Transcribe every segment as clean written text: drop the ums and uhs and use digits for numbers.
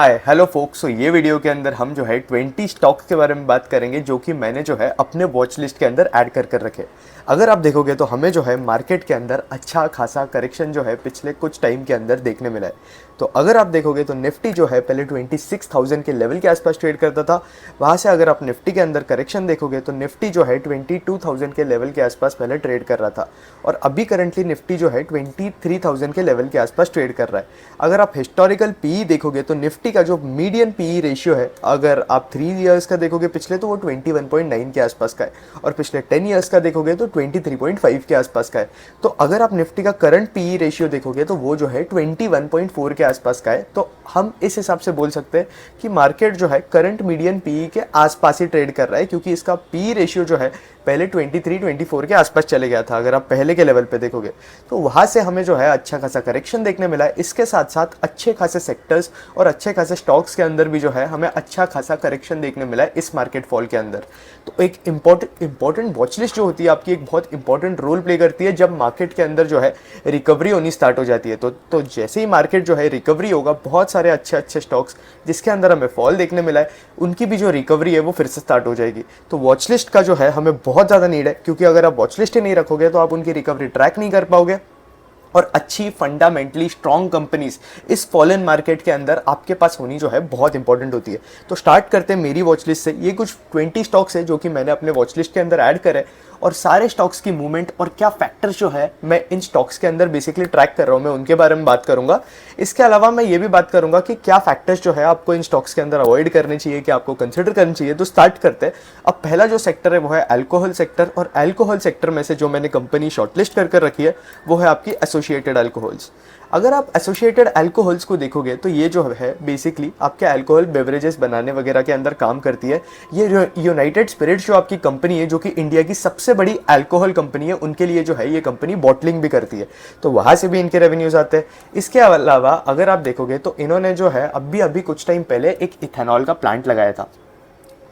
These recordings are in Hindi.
Hi hello focus. ये वीडियो के अंदर हम जो है 20 स्टॉक्स के बारे में बात करेंगे जो कि मैंने जो है अपने वॉच लिस्ट के अंदर ऐड कर रखे। अगर आप देखोगे तो हमें जो है मार्केट के अंदर अच्छा खासा करेक्शन जो है पिछले कुछ टाइम के अंदर देखने मिला है। तो अगर आप देखोगे तो निफ्टी जो है पहले 26,000 के लेवल के आसपास ट्रेड करता था। वहाँ से अगर आप निफ्टी के अंदर करेक्शन देखोगे तो निफ्टी जो है 22,000 के लेवल के आसपास पहले ट्रेड कर रहा था और अभी करंटली निफ्टी जो है 23,000 के लेवल के आसपास ट्रेड कर रहा है। अगर आप हिस्टोरिकल पीई देखोगे तो निफ्टी का जो मीडियन पीई रेशियो है, अगर आप 3 इयर्स का देखोगे पिछले, तो वो 21.9 के आसपास का है और पिछले 10 इयर्स का देखोगे तो 23.5 के आसपास का है। तो अगर आप निफ्टी का करंट पीई रेशियो देखोगे तो वो जो है 21.4 के आसपास का है। तो हम इस हिसाब से बोल सकते हैं कि मार्केट जो है करंट मीडियन पीई के आसपास ही ट्रेड कर रहा है, क्योंकि इसका पीई रेशियो जो है पहले 23-24 के आसपास चले गया था। अगर आप पहले के लेवल पे देखोगे तो वहां से हमें जो है अच्छा खासा करेक्शन देखने मिला है। इसके साथ साथ अच्छे खासे सेक्टर्स और अच्छे खासे स्टॉक्स के अंदर भी जो है हमें अच्छा खासा करेक्शन देखने मिला है इस मार्केट फॉल के अंदर। तो एक इंपॉर्टेंट वॉच लिस्ट जो होती है आपकी, एक बहुत इंपॉर्टेंट रोल प्ले करती है जब मार्केट के अंदर जो है रिकवरी होनी स्टार्ट हो जाती है। तो जैसे ही मार्केट जो है रिकवरी होगा, बहुत सारे अच्छे स्टॉक्स जिसके अंदर हमें फॉल देखने मिला है उनकी भी जो रिकवरी है वो फिर से स्टार्ट हो जाएगी। तो वॉच लिस्ट का जो है हमें बहुत ज़्यादा नीड है, क्योंकि अगर आप वॉच लिस्ट ही नहीं रखोगे तो आप उनकी रिकवरी ट्रैक नहीं कर पाओगे और अच्छी फंडामेंटली स्ट्रॉन्ग कंपनीज इस फॉलन मार्केट के अंदर आपके पास होनी जो है बहुत इंपॉर्टेंट होती है। तो स्टार्ट करते हैं मेरी वॉच लिस्ट से। ये कुछ 20 स्टॉक्स है जो कि मैंने अपने वॉच लिस्ट के अंदर ऐड करे और सारे स्टॉक्स की मूवमेंट और क्या फैक्टर्स जो है मैं इन स्टॉक्स के अंदर बेसिकली ट्रैक कर रहा हूँ, मैं उनके बारे में बात करूंगा। इसके अलावा मैं ये भी बात करूंगा कि क्या फैक्टर्स जो है आपको इन स्टॉक्स के अंदर अवॉइड करने चाहिए, कि आपको कंसिडर करनी चाहिए। तो स्टार्ट करते हैं। अब पहला जो सेक्टर है वो है अल्कोहल सेक्टर, और अल्कोहल सेक्टर में से जो मैंने कंपनी शॉर्टलिस्ट कर रखी है वो है आपकी एसोसिएटेड अल्कोहल्स। अगर आप एसोसिएटेड अल्कोहल्स को देखोगे तो ये जो है बेसिकली आपके अल्कोहल बेवरेजेस बनाने वगैरह के अंदर काम करती है। ये यूनाइटेड स्पिरिट्स जो आपकी कंपनी है, जो कि इंडिया की सबसे बड़ी अल्कोहल कंपनी है, उनके लिए जो है ये कंपनी बॉटलिंग भी करती है, तो वहां से भी इनके रेवेन्यूज आते हैं। इसके अलावा अगर आप देखोगे तो इन्होंने जो है अभी कुछ टाइम पहले एक इथेनॉल का प्लांट लगाया था,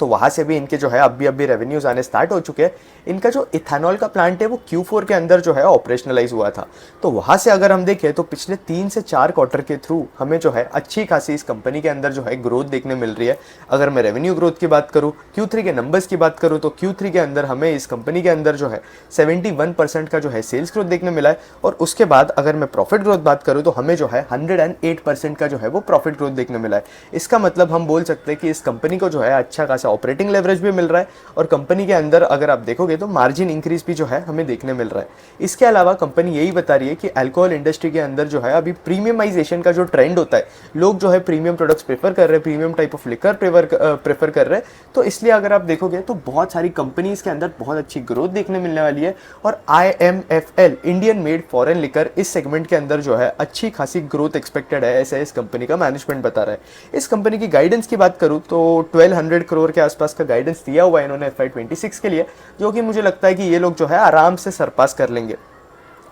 तो वहाँ से भी इनके जो है अभी रेवेन्यूज आने स्टार्ट हो चुके हैं। इनका जो इथेनॉल का प्लांट है वो Q4 के अंदर जो है ऑपरेशनलाइज हुआ था। तो वहाँ से अगर हम देखें तो पिछले 3 से 4 क्वार्टर के थ्रू हमें जो है अच्छी खासी इस कंपनी के अंदर जो है ग्रोथ देखने मिल रही है। अगर मैं रेवेन्यू ग्रोथ की बात करूँ, Q3 के नंबर्स की बात करूँ, तो Q3 के अंदर हमें इस कंपनी के अंदर जो है 71% का जो है सेल्स ग्रोथ देखने मिला है। और उसके बाद अगर मैं प्रॉफिट ग्रोथ बात करूँ तो हमें जो है 108% का जो है वो प्रॉफिट ग्रोथ देखने मिला है। इसका मतलब हम बोल सकते हैं कि इस कंपनी को जो है अच्छा खासा ऑपरेटिंग लेवरेज भी मिल रहा है और कंपनी के अंदर अगर आप देखोगे तो मार्जिन इंक्रीज भी जो है हमें देखने मिल रहा है। इसके अलावा कंपनी यही बता रही है कि अल्कोहल इंडस्ट्री के अंदर जो है अभी प्रीमियमाइजेशन का जो ट्रेंड होता है, लोग जो है प्रीमियम प्रोडक्ट्स प्रेफर कर रहे हैं, premium type of liquor prefer कर रहे हैं। तो इसलिए अगर आप देखोगे तो बहुत सारी कंपनीज के अंदर बहुत अच्छी ग्रोथ देखने मिलने वाली है। और IMFL, Indian made foreign liquor, इस सेगमेंट के अंदर जो है अच्छी खासी ग्रोथ एक्सपेक्टेड है, ऐसा इस कंपनी का मैनेजमेंट बता रहा है। इस कंपनी की गाइडेंस की बात करूं तो 1200 करोड़ के आसपास का गाइडेंस दिया हुआ है इन्होंने FY26 के लिए, जो कि मुझे लगता है कि ये लोग जो है आराम से सरपास कर लेंगे।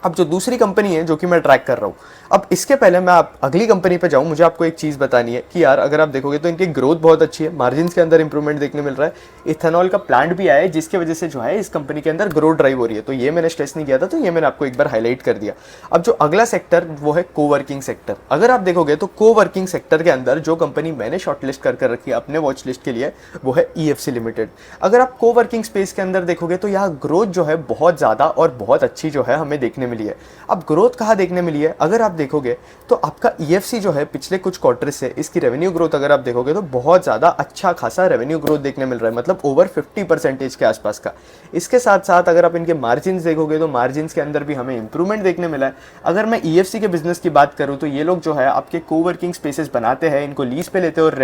अब जो दूसरी कंपनी है जो कि मैं ट्रैक कर रहा हूँ, अब इसके पहले मैं अगली कंपनी पे जाऊँ, मुझे आपको एक चीज़ बतानी है कि यार अगर आप देखोगे तो इनकी ग्रोथ बहुत अच्छी है, मार्जिन्स के अंदर इंप्रूवमेंट देखने मिल रहा है, इथेनॉल का प्लांट भी आया है जिसकी वजह से जो है इस कंपनी के अंदर ग्रोथ ड्राइव हो रही है। तो ये मैंने स्ट्रेस नहीं किया था, तो ये मैंने आपको एक बार हाईलाइट कर दिया। अब जो अगला सेक्टर वो है कोवर्किंग सेक्टर। अगर आप देखोगे तो कोवर्किंग सेक्टर के अंदर जो कंपनी मैंने शॉर्टलिस्ट कर रखी है अपने वॉच लिस्ट के लिए वो है EFC लिमिटेड। अगर आप कोवर्किंग स्पेस के अंदर देखोगे तो यहाँ ग्रोथ जो है बहुत ज़्यादा और बहुत अच्छी जो है हमें देखने मिली है। अब ग्रोथ कहाँ देखने मिली है, अगर आप देखोगे तो आपका EFC जो है पिछले कुछ क्वार्टर से इसकी रेवेन्यू ग्रोथ अगर आप देखोगे तो बहुत ज़्यादा अच्छा खासा रेवेन्यू ग्रोथ देखने मिल रहा है, मतलब ओवर 50% के आसपास का। इसके साथ साथ अगर आप इनके मार्जिन्स देखोगे तो मार्जिन्स के अंदर भी हमें इंप्रूवमेंट देखने मिला है। अगर मैं EFC के बिजनेस की बात करूँ तो ये लोग जो है आपके कोवर्किंग स्पेसेस बनाते हैं, इनको लीज पे लेते हैं और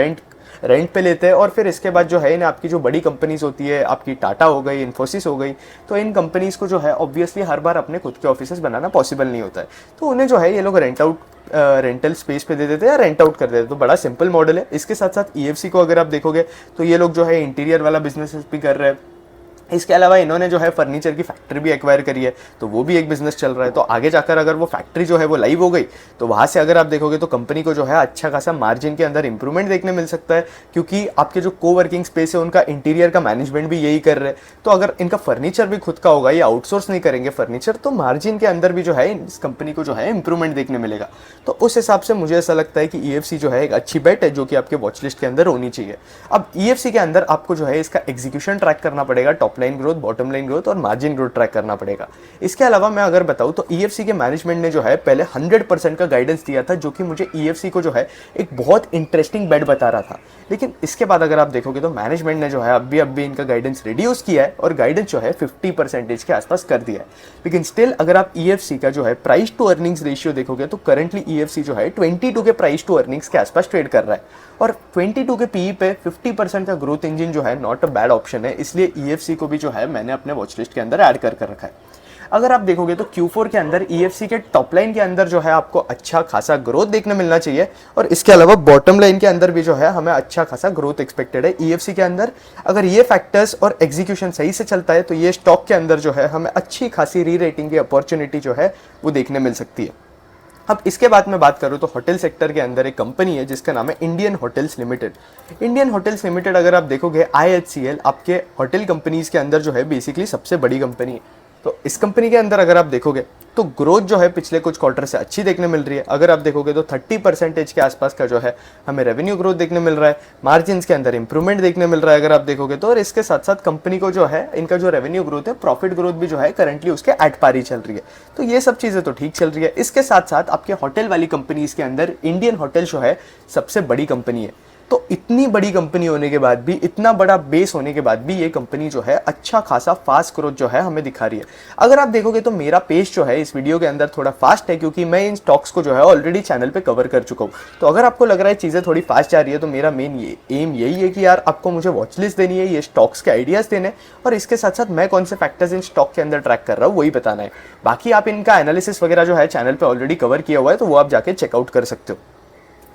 रेंट पे लेते हैं, और फिर इसके बाद जो है इन्हें आपकी जो बड़ी कंपनीज होती है, आपकी टाटा हो गई, इन्फोसिस हो गई, तो इन कंपनीज को जो है ऑब्वियसली हर बार अपने खुद के ऑफिसेस बनाना पॉसिबल नहीं होता है, तो उन्हें जो है ये लोग रेंटल स्पेस पे दे देते हैं या रेंट आउट कर देते हैं। तो बड़ा सिंपल मॉडल है। इसके साथ साथ EFC को अगर आप देखोगे तो ये लोग जो है इंटीरियर वाला बिजनेस भी कर रहे हैं, इसके अलावा इन्होंने जो है फर्नीचर की फैक्ट्री भी एक्वायर करी है, तो वो भी एक बिजनेस चल रहा है। तो आगे जाकर अगर वो फैक्ट्री जो है वो लाइव हो गई तो वहाँ से अगर आप देखोगे तो कंपनी को जो है अच्छा खासा मार्जिन के अंदर इंप्रूवमेंट देखने मिल सकता है, क्योंकि आपके जो कोवर्किंग स्पेस है उनका इंटीरियर का मैनेजमेंट भी यही कर रहे हैं। तो अगर इनका फर्नीचर भी खुद का होगा, ये आउटसोर्स नहीं करेंगे फर्नीचर, तो मार्जिन के अंदर भी जो है इस कंपनी को जो है इंप्रूवमेंट देखने मिलेगा। तो उस हिसाब से मुझे ऐसा लगता है कि ईएफसी जो है एक अच्छी बेट है जो कि आपके वॉच लिस्ट के अंदर होनी चाहिए। अब ईएफसी के अंदर आपको जो है इसका एग्जीक्यूशन ट्रैक करना पड़ेगा, top line growth, bottom line growth और मार्जिन ग्रोथ ट्रैक करना पड़ेगा। इसके अलावा मैं अगर बताऊं तो ईएफसी के मैनेजमेंट ने जो है पहले 100% का गाइडेंस दिया था, जो कि मुझे ईएफसी को जो है एक बहुत इंटरेस्टिंग बेट बता रहा था। लेकिन इसके बाद अगर आप देखोगे तो मैनेजमेंट ने जो है अब भी इनका गाइडेंस रिड्यूस किया है और गाइडेंस जो है 50% के आसपास कर दिया है। लेकिन स्टिल अगर आप ईएफसी का जो है प्राइस टू अर्निंग्स रेशियो देखोगे तो करंटली ईएफसी जो है 22 के प्राइस टू अर्निंग्स के आसपास ट्रेड कर रहा है, और 22 के पीई पे 50% का ग्रोथ इंजन जो है नॉट अ बैड ऑप्शन है। इसलिए ईएफसी को भी जो है मैंने अपने वॉच लिस्ट के अंदर ऐड कर रखा है। अगर आप देखोगे तो Q4 के अंदर ईएफसी के टॉप लाइन के अंदर जो है आपको अच्छा खासा ग्रोथ देखने मिलना चाहिए, और इसके अलावा बॉटम लाइन के अंदर भी जो है हमें अच्छा खासा ग्रोथ एक्सपेक्टेड है ईएफसी के अंदर। अगर ये फैक्टर्स और एग्जीक्यूशन सही से चलता है तो ये स्टॉक के अंदर जो है हमें अच्छी खासी री रेटिंग की अपॉर्चुनिटी जो है वो देखने मिल सकती है। अब इसके बाद मैं बात करूं तो होटल सेक्टर के अंदर एक कंपनी है जिसका नाम है Indian hotels limited. Indian hotels limited अगर आप देखोगे IHCL आपके होटल कंपनीज के अंदर जो है बेसिकली सबसे बड़ी कंपनी है। तो इस कंपनी के अंदर अगर आप देखोगे तो ग्रोथ जो है पिछले कुछ क्वार्टर से अच्छी देखने मिल रही है। अगर आप देखोगे तो 30% के आसपास का जो है हमें रेवेन्यू ग्रोथ देखने मिल रहा है, मार्जिन के अंदर इंप्रूवमेंट देखने मिल रहा है अगर आप देखोगे तो, और इसके साथ साथ कंपनी को जो है इनका जो रेवेन्यू ग्रोथ है, प्रॉफिट ग्रोथ भी जो है करंटली उसके एट पार ही चल रही है। तो ये सब चीज़ें तो ठीक चल रही है। इसके साथ साथ आपके होटल वाली कंपनीज के अंदर इंडियन होटल जो है सबसे बड़ी कंपनी है। तो इतनी बड़ी कंपनी होने के बाद भी, इतना बड़ा बेस होने के बाद भी ये कंपनी जो है अच्छा खासा फास्ट ग्रोथ जो है हमें दिखा रही है। अगर आप देखोगे तो मेरा पेस जो है इस वीडियो के अंदर थोड़ा फास्ट है, क्योंकि मैं इन स्टॉक्स को जो है ऑलरेडी चैनल पे कवर कर चुका हूँ। तो अगर आपको लग रहा है चीज़ें थोड़ी फास्ट जा रही है तो मेरा मेन एम यही है कि यार आपको मुझे वॉच लिस्ट देनी है, ये स्टॉक्स के आइडियाज़ देने, और इसके साथ साथ मैं कौन से फैक्टर्स इन स्टॉक के अंदर ट्रैक कर रहा हूँ वही बताना है। बाकी आप इनका एनालिसिस वगैरह जो है चैनल पर ऑलरेडी कवर किया हुआ है, तो वो आप जाके चेकआउट कर सकते हो।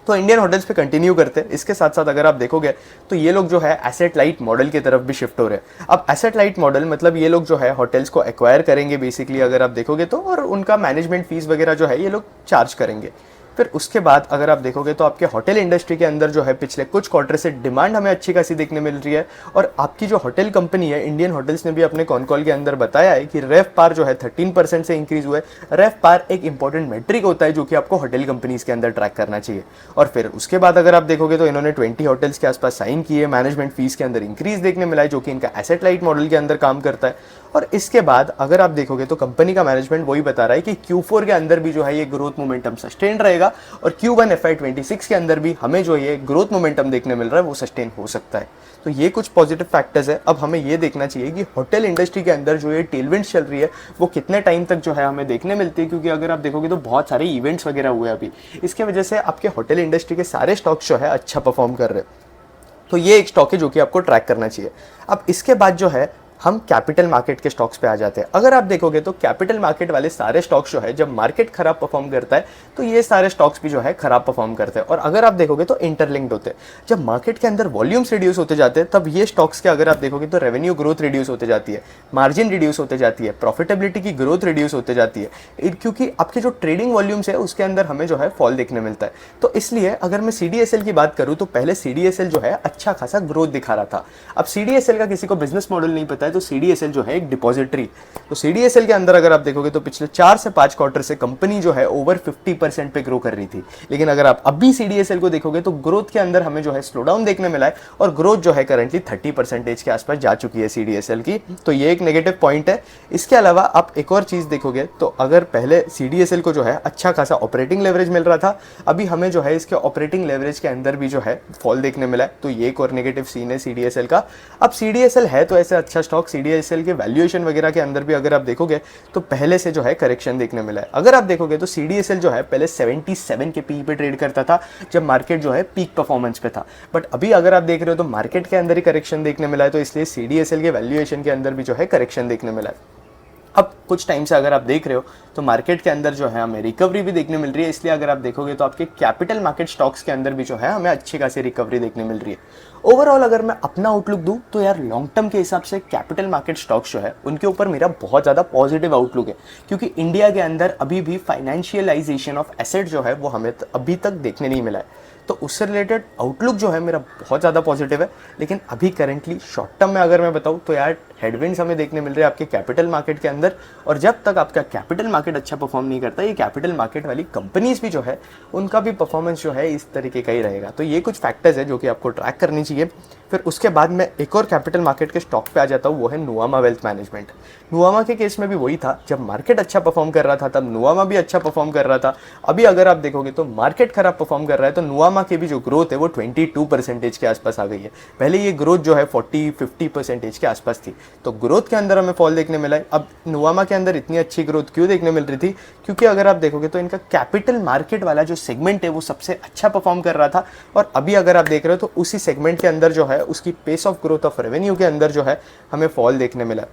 तो इंडियन होटल्स पे कंटिन्यू करते हैं। इसके साथ साथ अगर आप देखोगे तो ये लोग जो है एसेट लाइट मॉडल की तरफ भी शिफ्ट हो रहे हैं। अब एसेट लाइट मॉडल मतलब ये लोग जो है होटल्स को एक्वायर करेंगे बेसिकली अगर आप देखोगे तो, और उनका मैनेजमेंट फीस वगैरह जो है ये लोग चार्ज करेंगे। फिर उसके बाद अगर आप देखोगे तो आपके होटल इंडस्ट्री के अंदर जो है पिछले कुछ क्वार्टर से डिमांड हमें अच्छी खासी देखने मिल रही है, और आपकी जो होटल कंपनी है इंडियन होटल्स ने भी अपने कॉन कॉल के अंदर बताया है कि रेफ पार जो है 13% से इंक्रीज हुआ है। रेफ पार एक इंपॉर्टेंट मेट्रिक होता है जो कि आपको होटल कंपनीज के अंदर ट्रैक करना चाहिए। और फिर उसके बाद अगर आप देखोगे तो इन्होंने 20 होटल्स के आसपास साइन किए, मैनेजमेंट फीस के अंदर इंक्रीज देखने मिला है जो कि इनका एसेट लाइट मॉडल के अंदर काम करता है। और इसके बाद अगर आप देखोगे तो कंपनी का मैनेजमेंट वही बता रहा है कि Q4 के अंदर भी जो है ये ग्रोथ मोमेंटम सस्टेन रहेगा, और Q1 FY26 के अंदर भी हमें जो ये ग्रोथ मोमेंटम देखने मिल रहा है वो सस्टेन हो सकता है। तो ये कुछ पॉजिटिव फैक्टर्स है। अब हमें ये देखना चाहिए कि होटल इंडस्ट्री के अंदर जो ये टेलविंड्स चल रही है वो कितने टाइम तक जो है हमें देखने मिलती है, क्योंकि अगर आप देखोगे तो बहुत सारे इवेंट्स वगैरह हुए अभी, इसके वजह से आपके होटल इंडस्ट्री के सारे स्टॉक्स जो है अच्छा परफॉर्म कर रहे हैं। तो ये एक स्टॉक है जो कि आपको ट्रैक करना चाहिए। अब इसके बाद जो है हम कैपिटल मार्केट के स्टॉक्स पे आ जाते हैं। अगर आप देखोगे तो कैपिटल मार्केट वाले सारे स्टॉक्स जो है जब मार्केट खराब परफॉर्म करता है तो ये सारे स्टॉक्स भी जो है खराब परफॉर्म करते हैं, और अगर आप देखोगे तो इंटरलिंक्ड होते हैं। जब मार्केट के अंदर वॉल्यूम्स रिड्यूस होते जाते हैं तब ये स्टॉक्स के अगर आप देखोगे तो रेवेन्यू ग्रोथ रिड्यूस होते जाती है, मार्जिन रिड्यूस होते जाती है, प्रॉफिटेबिलिटी की ग्रोथ रिड्यूस होते जाती है, क्योंकि आपके जो ट्रेडिंग वॉल्यूम्स है उसके अंदर हमें जो है फॉल देखने मिलता है। तो इसलिए अगर मैं CDSL की बात करूँ तो पहले CDSL जो है अच्छा खासा ग्रोथ दिखा रहा था। अब CDSL का किसी को बिजनेस मॉडल नहीं पता है तो CDSL जो है एक डिपॉजिटरी, तो CDSL के अंदर अगर आप देखोगे तो पिछले 4 से 5 क्वार्टर से कंपनी जो है ओवर 50% पे ग्रो कर रही थी। लेकिन अगर आप अभी CDSL को देखोगे तो ग्रोथ के अंदर हमें जो है स्लो डाउन देखने मिला है, और ग्रोथ जो है करंटली 30% के आसपास जा चुकी है CDSL की। तो ये एक नेगेटिव पॉइंट है। इसके अलावा आप एक और चीज देखोगे तो अगर पहले CDSL को जो है अच्छा खासा ऑपरेटिंग लेवरेज मिल रहा था, अभी हमें जो है इसके ऑपरेटिंग लेवरेज के अंदर भी जो है फॉल देखने मिला है। तो ये एक और नेगेटिव सीन है CDSL का। अब CDSL है तो ऐसे अच्छा स्टॉक, CDSL के वैल्यूएशन वगैरह के अंदर भी अगर आप देखोगे तो पहले से जो है करेक्शन देखने मिला है। अगर आप देखोगे तो CDSL जो है पहले 77 के पी पे ट्रेड करता था जब मार्केट जो है पीक परफॉर्मेंस पे था, बट अभी अगर आप देख रहे हो तो मार्केट के अंदर ही करेक्शन देखने मिला है, तो इसलिए CDSL के वैल्यूएशन के अंदर भी जो है करेक्शन देखने मिला है। अब कुछ टाइम से अगर आप देख रहे हो तो मार्केट के अंदर जो है हमें रिकवरी भी देखने मिल रही है, इसलिए अगर आप देखोगे तो आपके कैपिटल मार्केट स्टॉक्स के अंदर भी जो है हमें अच्छी खासी रिकवरी देखने मिल रही है। ओवरऑल अगर मैं अपना आउटलुक दूं तो यार लॉन्ग टर्म के हिसाब से कैपिटल मार्केट स्टॉक्स जो है उनके ऊपर मेरा बहुत ज़्यादा पॉजिटिव आउटलुक है, क्योंकि इंडिया के अंदर अभी भी फाइनेंशियलाइजेशन ऑफ एसेट जो है वो हमें अभी तक देखने नहीं मिला है। तो उससे रिलेटेड आउटलुक जो है मेरा बहुत ज़्यादा पॉजिटिव है। लेकिन अभी करेंटली शॉर्ट टर्म में अगर मैं बताऊँ तो यार हेडविंड्स हमें देखने मिल रहे हैं आपके कैपिटल मार्केट के अंदर, और जब तक आपका कैपिटल मार्केट अच्छा परफॉर्म नहीं करता, ये कैपिटल मार्केट वाली कंपनीज भी जो है उनका भी परफॉर्मेंस जो है इस तरीके का ही रहेगा। तो ये कुछ फैक्टर्स है जो कि आपको ट्रैक करनी चाहिए। फिर उसके बाद मैं एक और कैपिटल मार्केट के स्टॉक पे आ जाता हूँ, वो है नुवामा वेल्थ मैनेजमेंट। नुवामा के केस में भी वही था, जब मार्केट अच्छा परफॉर्म कर रहा था तब नुवामा भी अच्छा परफॉर्म कर रहा था। अभी अगर आप देखोगे तो मार्केट खराब परफॉर्म कर रहा है तो नुवामा की भी जो ग्रोथ है वो 22% के आसपास आ गई है। पहले ये ग्रोथ जो है 40-50% के आसपास थी, तो ग्रोथ के अंदर हमें फॉल देखने मिला है। अब नुवामा के अंदर इतनी अच्छी ग्रोथ क्यों देखने मिल रही थी, क्योंकि अगर आप देखोगे तो इनका कैपिटल मार्केट वाला जो सेगमेंट है वो सबसे अच्छा परफॉर्म कर रहा था, और अभी अगर आप देख रहे हो तो उसी सेगमेंट के अंदर जो है उसकी pace of growth of revenue के अंदर जो है हमें फॉल देखने मिला।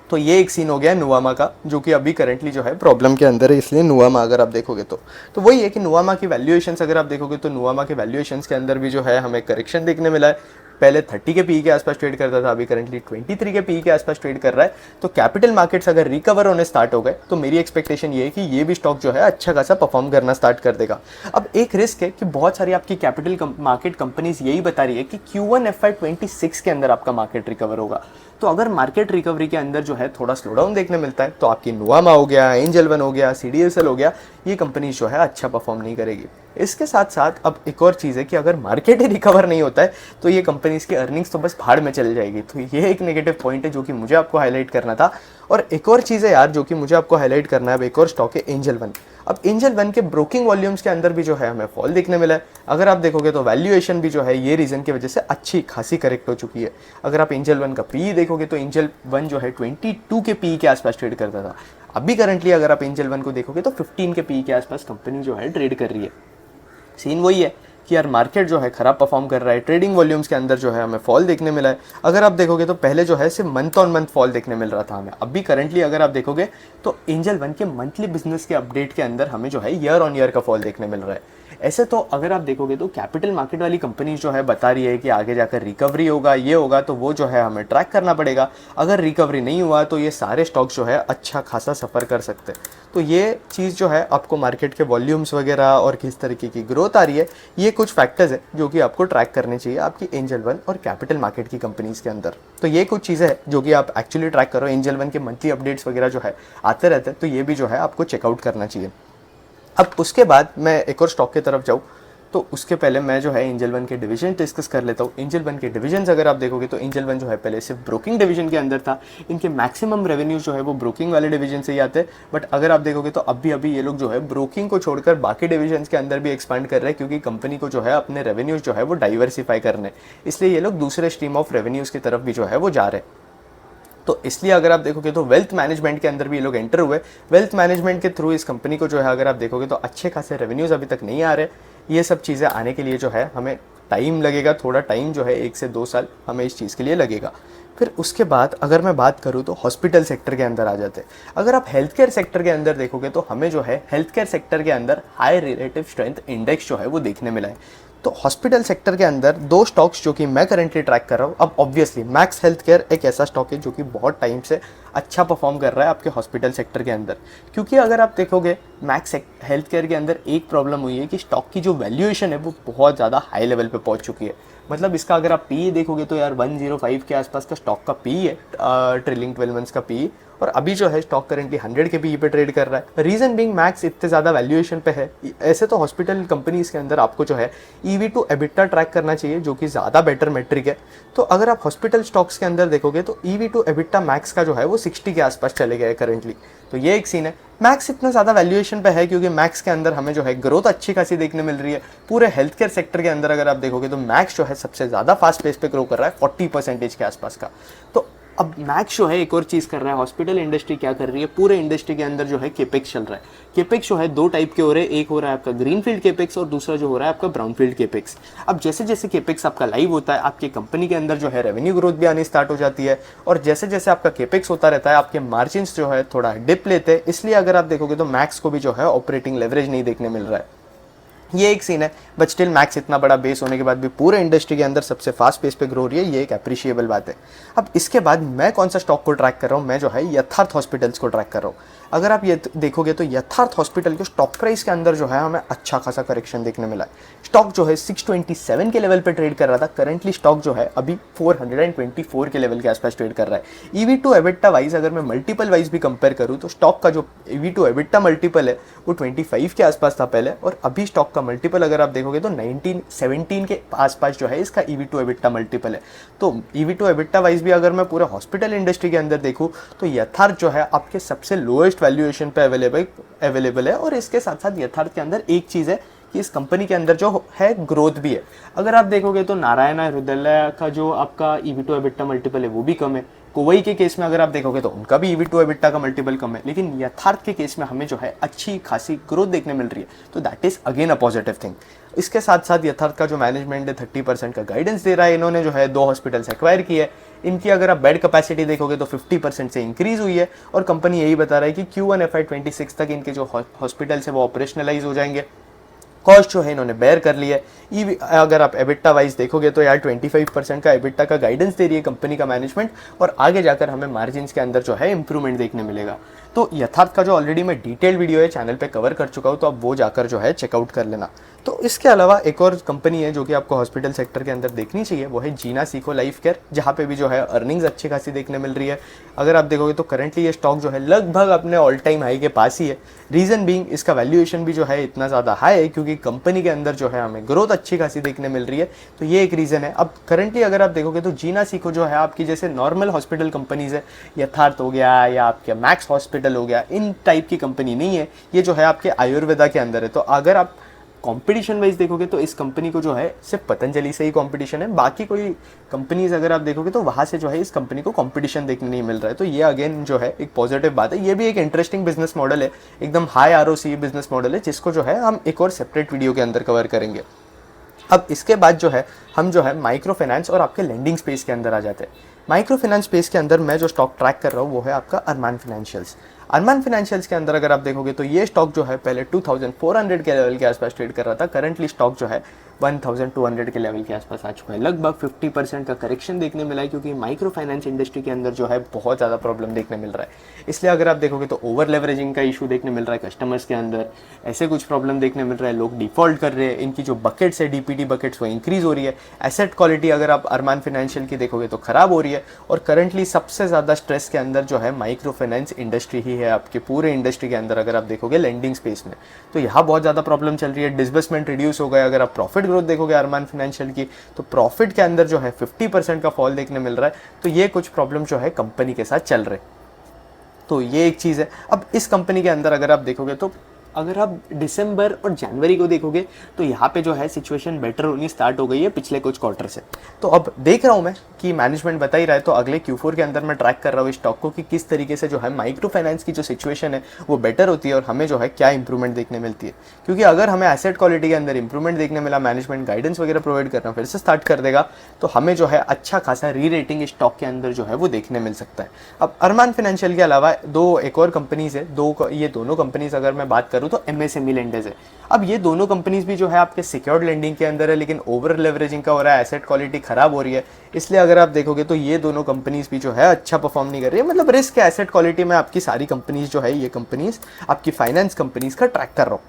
तो ये एक सीन हो गया नुवामा का, जो कि अभी करंटली जो है प्रॉब्लम के अंदर है। इसलिए नुवामा अगर आप देखोगे तो वही है कि नुवामा की वैल्यूएशंस अगर आप देखोगे तो नुवामा के वैल्यूएशंस के अंदर भी जो है हमें करेक्शन देखने मिला है। पहले 30 के पीई के आसपास ट्रेड करता था, अभी करंटली 23 के पीई के आसपास ट्रेड कर रहा है। तो कैपिटल मार्केट्स अगर रिकवर होने स्टार्ट हो गए तो मेरी एक्सपेक्टेशन ये है कि ये भी स्टॉक जो है अच्छा खासा परफॉर्म करना स्टार्ट कर देगा। अब एक रिस्क है कि बहुत सारी आपकी कैपिटल मार्केट कंपनीज यही बता रही है कि Q1 FY26 के अंदर आपका मार्केट रिकवर होगा। तो अगर मार्केट रिकवरी के अंदर जो है थोड़ा स्लो डाउन देखने मिलता है तो आपकी नुवामा हो गया, एंजल वन हो गया, CDSL हो गया, ये कंपनी जो है अच्छा परफॉर्म नहीं करेगी। इसके साथ साथ अब एक और चीज़ है कि अगर मार्केट ही रिकवर नहीं होता है तो ये कंपनीज की अर्निंग्स तो बस भाड़ में चली जाएगी। तो ये एक नेगेटिव पॉइंट है जो कि मुझे आपको हाईलाइट करना था। और एक और चीज़ है यार जो कि मुझे आपको हाईलाइट करना है, अब एक और स्टॉक है एंजल वन। अब एंजल वन के ब्रोकिंग वॉल्यूम्स के अंदर भी जो है हमें फॉल देखने मिला है। अगर आप देखोगे तो वैल्यूएशन भी जो है ये रीज़न की वजह से अच्छी खासी करेक्ट हो चुकी है। अगर आप एंजल वन का पी देखोगे तो एंजल वन जो है 22 के पी के आसपास ट्रेड करता था। अभी करंटली अगर आप एंजल वन को देखोगे तो 15 के पी के आसपास कंपनी जो है ट्रेड कर रही है। सीन वही है कि यार मार्केट जो है खराब परफॉर्म कर रहा है, ट्रेडिंग वॉल्यूम्स के अंदर जो है हमें फॉल देखने मिला है। अगर आप देखोगे तो पहले जो है सिर्फ मंथ ऑन मंथ फॉल देखने मिल रहा था हमें, अभी करंटली अगर आप देखोगे तो एंजल वन के मंथली बिजनेस के अपडेट के अंदर हमें जो है ईयर ऑन ईयर का फॉल देखने मिल रहा है। ऐसे तो अगर आप देखोगे तो कैपिटल मार्केट वाली कंपनीज जो है बता रही है कि आगे जाकर रिकवरी होगा, ये होगा, तो वो जो है हमें ट्रैक करना पड़ेगा। अगर रिकवरी नहीं हुआ तो ये सारे स्टॉक्स जो है अच्छा खासा सफ़र कर सकते हैं। तो ये चीज़ जो है आपको मार्केट के वॉल्यूम्स वगैरह और किस तरीके की ग्रोथ आ रही है, ये कुछ फैक्टर्स है जो कि आपको ट्रैक करने चाहिए आपकी एंजल वन और कैपिटल मार्केट की कंपनीज के अंदर। तो ये कुछ चीज़ें हैं जो कि आप एक्चुअली ट्रैक करो। एंजल वन के मंथली अपडेट्स वगैरह जो है आते रहते हैं, तो ये भी जो है आपको चेकआउट करना चाहिए। अब उसके बाद मैं एक और स्टॉक की तरफ जाऊँ तो उसके पहले मैं जो है एंजल वन के डिवीजन डिस्कस कर लेता हूँ। एंजल वन के डिवीजन अगर आप देखोगे तो एंजल वन जो है पहले सिर्फ ब्रोकिंग डिवीजन के अंदर था। इनके मैक्सिमम रेवेन्यूज जो है वो ब्रोकिंग वाले डिवीजन से ही आते हैं, बट अगर आप देखोगे तो अभी ये लोग जो है ब्रोकिंग को छोड़कर बाकी डिवीजन के अंदर भी एक्सपांड कर रहे हैं, क्योंकि कंपनी को जो है अपने रेवेन्यूज जो है वो डाइवर्सिफाई करने, इसलिए ये लोग दूसरे स्ट्रीम ऑफ रेवेन्यूज की तरफ भी जो है वो जा रहे हैं। तो इसलिए अगर आप देखोगे तो वेल्थ मैनेजमेंट के अंदर भी ये लोग एंटर हुए। वेल्थ मैनेजमेंट के थ्रू इस कंपनी को जो है अगर आप देखोगे तो अच्छे खासे रेवेन्यूज अभी तक नहीं आ रहे। ये सब चीज़ें आने के लिए जो है हमें टाइम लगेगा, थोड़ा टाइम जो है 1 से 2 साल हमें इस चीज़ के लिए लगेगा। फिर उसके बाद अगर मैं बात करूँ तो हॉस्पिटल सेक्टर के अंदर आ जाते हैं। अगर आप हेल्थ केयर सेक्टर के अंदर देखोगे तो हमें जो है हेल्थ केयर सेक्टर के अंदर हाई रिलेटिव स्ट्रेंथ इंडेक्स जो है वो देखने मिला है। तो हॉस्पिटल सेक्टर के अंदर 2 स्टॉक्स जो कि मैं करेंटली ट्रैक कर रहा हूँ। अब ऑब्वियसली मैक्स हेल्थ केयर एक ऐसा स्टॉक है जो कि बहुत टाइम से अच्छा परफॉर्म कर रहा है आपके हॉस्पिटल सेक्टर के अंदर, क्योंकि अगर आप देखोगे मैक्स हेल्थ केयर के अंदर एक प्रॉब्लम हुई है कि स्टॉक की जो वैल्यूएशन है वो बहुत ज़्यादा हाई लेवल पे पहुंच चुकी है। मतलब इसका अगर आप पी देखोगे तो यार 105 के आसपास का स्टॉक का पी है, ट्रेलिंग 12 मंथ्स का पी, और अभी जो है स्टॉक करेंटली 100 के पी पे ट्रेड कर रहा है। रीजन बीइंग मैक्स इतने ज़्यादा वैल्यूएशन पे है। ऐसे तो हॉस्पिटल कंपनीज के अंदर आपको जो है ईवी टू एबिटा ट्रैक करना चाहिए, जो कि ज़्यादा बेटर मेट्रिक है। तो अगर आप हॉस्पिटल स्टॉक्स के अंदर देखोगे तो ईवी टू एबिटा मैक्स का जो है वो 60 के आसपास चले गए करंटली। तो ये एक सीन है। मैक्स इतना ज़्यादा वैल्यूएशन पे है क्योंकि मैक्स के अंदर हमें जो है ग्रोथ अच्छी खासी देखने मिल रही है। पूरे हेल्थ केयर सेक्टर के अंदर अगर आप देखोगे तो मैक्स जो है सबसे ज़्यादा फास्ट पेस पे ग्रो कर रहा है 40% के आसपास का। तो अब मैक्स जो है एक और चीज़ कर रहा है, हॉस्पिटल इंडस्ट्री क्या कर रही है, पूरे इंडस्ट्री के अंदर जो है केपेक्स चल रहा है। केपेक्स जो है दो टाइप के हो रहे हैं, एक हो रहा है आपका ग्रीन फील्ड केपेक्स और दूसरा जो हो रहा है आपका ब्राउन फील्ड केपेक्स। अब जैसे जैसे केपेक्स आपका लाइव होता है, आपकी कंपनी के अंदर जो है रेवेन्यू ग्रोथ भी आनी स्टार्ट हो जाती है, और जैसे जैसे आपका केपेक्स होता रहता है आपके मार्जिन जो है थोड़ा डिप लेते हैं। इसलिए अगर आप देखोगे तो मैक्स को भी जो है ऑपरेटिंग लेवरेज नहीं देखने मिल रहा है। ये एक सीन है, बट स्टिल मैक्स इतना बड़ा बेस होने के बाद भी पूरे इंडस्ट्री के अंदर सबसे फास्ट पेस पे ग्रो हो रही है, ये एक अप्रिशिएबल बात है। अब इसके बाद मैं कौन सा स्टॉक को ट्रैक कर रहा हूँ, मैं जो है यथार्थ हॉस्पिटल्स को ट्रैक कर रहा हूँ। अगर आप ये देखोगे तो यथार्थ हॉस्पिटल के स्टॉक प्राइस के अंदर जो है हमें अच्छा खासा करेक्शन देखने मिला है। स्टॉक जो है 627 के लेवल पे ट्रेड कर रहा था, करंटली स्टॉक जो है अभी 424 के लेवल के आसपास ट्रेड कर रहा है। ईवी टू एबिटा वाइज अगर मैं मल्टीपल वाइज भी कंपेयर करूँ तो स्टॉक का जो ईवी टू एबिटा मल्टीपल है वो 25 के आसपास था पहले, और अभी स्टॉक का मल्टीपल अगर आप देखोगे तो 17 के आसपास जो है इसका ईवी टू एबिटा मल्टीपल है। तो ईवी टू एबिटा वाइज भी अगर मैं पूरे हॉस्पिटल इंडस्ट्री के अंदर देखूँ तो यथार्थ जो है आपके सबसे लोएस्ट वैल्यूएशन पे अवेलेबल है। और इसके साथ साथ यथार्थ के अंदर एक चीज़ है कि इस कंपनी के अंदर जो है ग्रोथ भी है। अगर आप देखोगे तो नारायणा हृदयालय का जो आपका ईवी टू एबिटा मल्टीपल है वो भी कम है। कोवई के केस में अगर आप देखोगे तो उनका भी ईवी टू एबिटा का मल्टीपल कम है, लेकिन यथार्थ के केस में हमें जो है अच्छी खासी ग्रोथ देखने मिल रही है, तो that is again a positive thing. इसके साथ साथ यथार्थ का जो मैनेजमेंट है 30% का गाइडेंस दे रहा है। इन्होंने जो है 2 हॉस्पिटल्स एक्वायर किए, इनकी अगर आप बेड कैपेसिटी देखोगे तो 50% से इंक्रीज हुई है, और कंपनी यही बता रहा है कि Q1 FY26 तक इनके जो हॉस्पिटल्स है वो ऑपरेशनलाइज हो जाएंगे। कॉस्ट जो है इन्होंने बेयर कर लिया है। अगर आप एबिटा वाइज देखोगे तो यार 25% का एबिटा का गाइडेंस दे रही है कंपनी का मैनेजमेंट, और आगे जाकर हमें मार्जिन के अंदर जो है इंप्रूवमेंट देखने मिलेगा। तो यथार्थ का जो ऑलरेडी मैं डिटेल वीडियो है चैनल पे कवर कर चुका हूँ, तो आप वो जाकर जो है चेकआउट कर लेना। तो इसके अलावा एक और कंपनी है जो कि आपको हॉस्पिटल सेक्टर के अंदर देखनी चाहिए, वो है जीना सीको लाइफ केयर, जहाँ पे भी जो है अर्निंग्स अच्छी खासी देखने मिल रही है। अगर आप देखोगे तो करंटली ये स्टॉक जो है लगभग अपने ऑल टाइम हाई के पास ही है। रीज़न बीइंग इसका वैल्यूएशन भी जो है इतना ज़्यादा हाई है क्योंकि कंपनी के अंदर जो है हमें ग्रोथ अच्छी खासी देखने मिल रही है, तो ये एक रीज़न है। अब करंटली अगर आप देखोगे तो जीना सीको जो है आपकी जैसे नॉर्मल हॉस्पिटल कंपनीज है, यथार्थ हो गया या आपके मैक्स हॉस्पिटल हो गया, इन टाइप की कंपनी नहीं है। ये जो है आपके आयुर्वेदा के अंदर है। तो अगर आप कंपटीशन वाइज देखोगे तो इस कंपनी को जो है सिर्फ पतंजलि से ही कंपटीशन है, बाकी कोई कंपनीज अगर आप देखोगे तो वहाँ से जो है इस कंपनी को कंपटीशन देखने नहीं मिल रहा है। तो ये अगेन जो है एक पॉजिटिव बात है। ये भी एक इंटरेस्टिंग बिजनेस मॉडल है, एकदम हाई ROC बिजनेस मॉडल है, जिसको जो है हम एक और सेपरेट वीडियो के अंदर कवर करेंगे। अब इसके बाद जो है हम जो है माइक्रो फाइनेंस और आपके लेंडिंग स्पेस के अंदर आ जाते हैं। माइक्रो फाइनेंस स्पेस के अंदर मैं जो स्टॉक ट्रैक कर रहा हूँ वो है आपका अरमान फाइनेंशियल्स। अरमान फाइनेंशियल्स के अंदर अगर आप देखोगे तो ये स्टॉक जो है पहले 2400 के लेवल के आसपास ट्रेड कर रहा था, करंटली स्टॉक जो है 1200 के लेवल के आसपास आ चुका है। लगभग 50% का करेक्शन देखने मिला है क्योंकि माइक्रो फाइनेंस इंडस्ट्री के अंदर जो है बहुत ज़्यादा प्रॉब्लम देखने मिल रहा है। इसलिए अगर आप देखोगे तो ओवर लेवरेजिंग का इशू देखने मिल रहा है कस्टमर्स के अंदर, ऐसे कुछ प्रॉब्लम देखने मिल रहा है, लोग डिफॉल्ट कर रहे हैं, इनकी जो बकेट्स है DPD बकेट्स वो इंक्रीज हो रही है। एसेट क्वालिटी अगर आप अरमान फाइनेंशियल की देखोगे तो खराब हो रही है, और करंटली सबसे ज़्यादा स्ट्रेस के अंदर जो है माइक्रो फाइनेंस इंडस्ट्री ही है आपके पूरे इंडस्ट्री के अंदर। अगर आप देखोगे लेंडिंग स्पेस में तो यहाँ बहुत ज़्यादा प्रॉब्लम चल रही है, डिसबर्समेंट रिड्यूस हो गया। अगर आप प्रॉफिट ग्रोथ देखोगे अरमान फाइनेंशियल की तो प्रॉफिट के अंदर जो है 50% का फॉल देखने मिल रहा है। तो ये कुछ प्रॉब्लम जो है कंपनी के साथ चल रहे, तो ये एक चीज़ है। अब इस कंपनी के अंदर अगर आप देखोगे तो अगर आप दिसंबर और जनवरी को देखोगे तो यहाँ पे जो है सिचुएशन बेटर होनी स्टार्ट हो गई है पिछले कुछ क्वार्टर से। तो अब देख रहा हूँ मैं कि मैनेजमेंट बता ही रहा है, तो अगले Q4 के अंदर मैं ट्रैक कर रहा हूँ इस स्टॉक को कि किस तरीके से जो है माइक्रो फाइनेंस की जो सिचुएशन है वो बेटर होती है और हमें जो है क्या इंप्रूवमेंट देखने मिलती है। क्योंकि अगर हमें एसेट क्वालिटी के अंदर इंप्रूवमेंट देखने मिला, मैनेजमेंट गाइडेंस वगैरह प्रोवाइड करना फिर से स्टार्ट कर देगा, तो हमें जो है अच्छा खासा री रेटिंग स्टॉक के अंदर जो है वो देखने मिल सकता है। अब अरमान फाइनेंशियल के अलावा एक और कंपनीज है, ये दोनों कंपनीज अगर मैं बात करूँ तो MSME लेंडर्स है। अब ये दोनों कंपनीज भी जो है आपके सिक्योर्ड लेंडिंग के अंदर है, लेकिन ओवर लेवरेजिंग का हो रहा है, एसेट क्वालिटी खराब हो रही है। इसलिए अगर आप देखोगे तो ये दोनों कंपनीज भी जो है अच्छा परफॉर्म नहीं कर रही है। मतलब रिस्क है एसेट क्वालिटी में आपकी सारी कंपनीज जो है, ये कंपनीज आपकी फाइनेंस कंपनीज का ट्रैक कर रहा हूँ,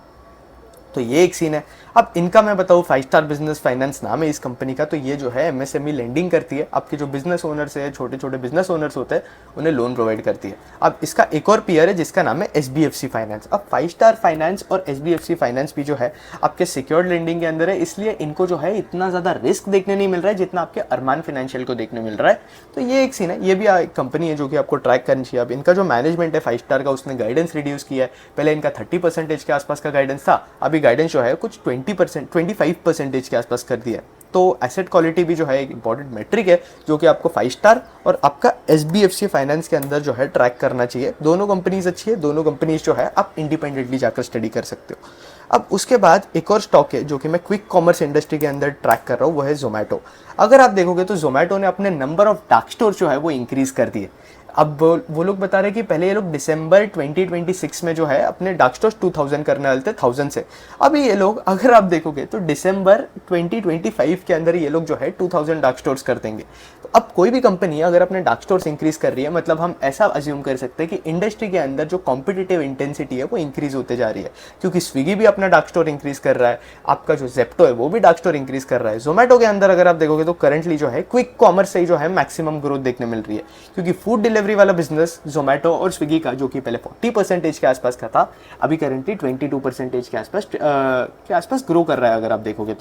तो ये एक सीन है। अब इनका मैं बताऊँ 5 स्टार बिजनेस फाइनेंस नाम है इस कंपनी का। तो ये जो है MSME लेंडिंग करती है, आपके जो बिजनेस ओनर्स है, छोटे छोटे बिजनेस ओनर्स होते हैं, उन्हें लोन प्रोवाइड करती है। अब इसका एक और पीयर है जिसका नाम है SBFC फाइनेंस। अब 5 स्टार फाइनेंस और SBFC फाइनेंस भी जो है आपके सिक्योर्ड लेंडिंग के अंदर है, इसलिए इनको जो है इतना ज़्यादा रिस्क देखने नहीं मिल रहा है जितना आपके अरमान फाइनेंशियल को देखने मिल रहा है। तो ये एक सीन है, ये भी एक कंपनी है जो कि आपको ट्रैक करनी चाहिए। अब इनका जो मैनेजमेंट है 5 स्टार का, उसने गाइडेंस रिड्यूस किया है। पहले इनका 30% के आसपास का गाइडेंस था, अभी गाइडेंस जो है कुछ 20% 25% के आसपास कर दिया है। तो एसेट क्वालिटी भी जो है एक इंपॉर्टेंट मेट्रिक है जो कि आपको 5 स्टार और आपका SBFC फाइनेंस के अंदर जो है ट्रैक करना चाहिए। दोनों कंपनीज अच्छी है, दोनों कंपनीज जो है आप इंडिपेंडेंटली जाकर स्टडी कर सकते हो। अब उसके बाद एक और स्टॉक है जो कि मैं क्विक कॉमर्स इंडस्ट्री के अंदर ट्रैक कर रहा हूँ, वो है जोमेटो। अगर आप देखोगे तो जोमेटो ने अपने नंबर ऑफ डार्क स्टोर जो है वो इंक्रीज कर दिए। अब वो लोग बता रहे हैं कि पहले ये लोग दिसंबर 2026 में जो है अपने डार्क स्टोर्स 2000 करने वाले थे 1000 से। अभी ये लोग अगर आप देखोगे तो दिसंबर 2025 के अंदर ये लोग जो है 2000 डार्क स्टोर्स कर देंगे। तो अब कोई भी कंपनी अगर अपने डार्क स्टोर्स इंक्रीज कर रही है, मतलब हम ऐसा अज्यूम कर सकते हैं कि इंडस्ट्री के अंदर जो कॉम्पिटिटिव इंटेंसिटी है वो इंक्रीज होते जा रही है, क्योंकि स्विगी भी अपना डार्क स्टोर इंक्रीज कर रहा है, आपका जो जेप्टो है वो भी डार्क स्टोर इंक्रीज कर रहा है। जोमेटो के अंदर अगर आप देखोगे तो करंटली जो है क्विक कॉमर्स से ही जो है मैक्सिमम ग्रोथ देखने मिल रही है, क्योंकि फूड डिलीवरी वाला बिजनेस जोमेटो और स्विगी का जो कि पहले 40% के आसपास का था, अभी करंटली 22% के आसपास ग्रो कर रहा है अगर आप देखोगे